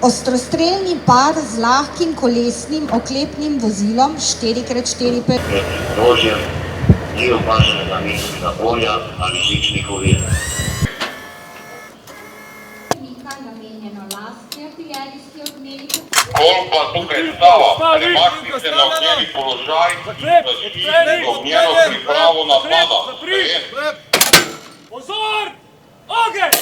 Ostrostrelni par z lahkim kolesnim oklepnim vozilom 4x4. Orožjem ni opaženega minskega polja ali žičnih ovir. Namenjeno lastni artilerijski odmeri. Kolpa tukaj stava, premaknite na oknjeni položaj in zaščitite ognjeno pripravo napada. Pozor! Ogenj!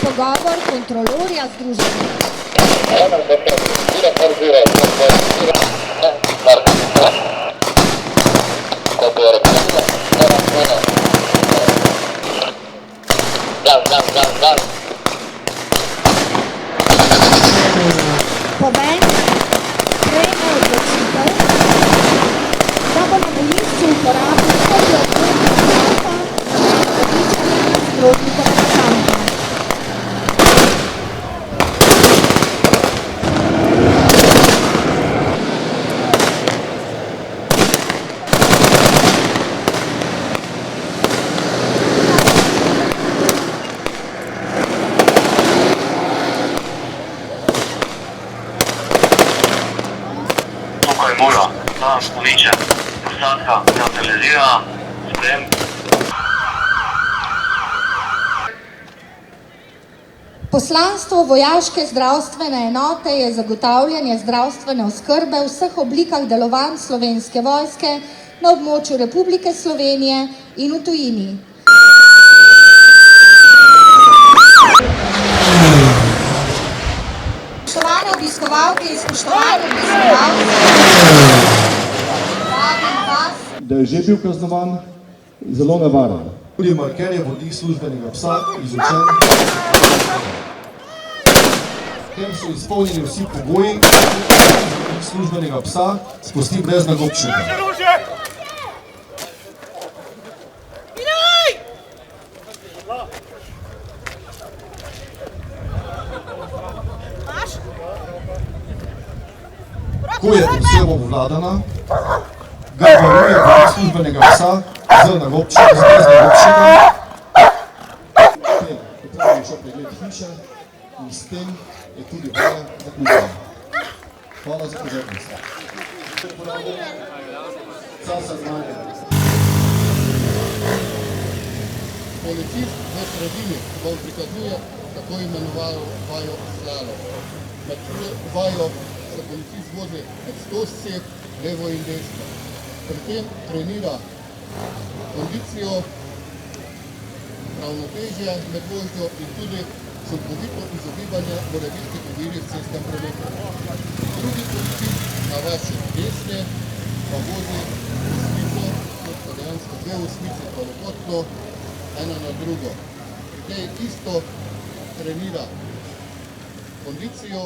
Pogovor kontrolorja združenja. Pomen sprejme odločitev, da bo na volišču uporabil prvi oklepni zraka za prepričanje nasprotnikov nastanka. Tukaj mora, ta Stoviček, posadka neutralizirana, sprejem. Poslanstvo vojaške zdravstvene enote je zagotavljanje zdravstvene oskrbe v vseh oblikah delovanj Slovenske vojske na območju Republike Slovenije in v tujini. Spoštovane obiskovalke in spoštovani obiskovalci, vabim vas, da je že bil kaznovan, zelo nevaren. Tudi markerje vodnih službenega psa izučen. S tem so izpolnjeni vsi pogoji, vodnih službenega psa spusti brez nagobčnika. Ko je oseba obvladana, ga varuje vodnih službenega psa z nagobčnikom, brez nagobčnika. Potem je šel pregled hiše in s tem je tudi vaja zaključena. Hvala za pozornost. Policist v sredini vam prikazuje tako imenovano vajo slalom. Med vajo se policist vozi med 100 sek, levo in desno. Pri tem trenira kondicijo, ravnotežje med vožnjo in tudi učinkovito izogibanje morebitnih ovir v cestnem prometu. Drugi policist na vaši desni pa vozi osmico, kot so dejansko dve osmice pravokotno, ena na drugo. Pri tej isto trenira kondicijo,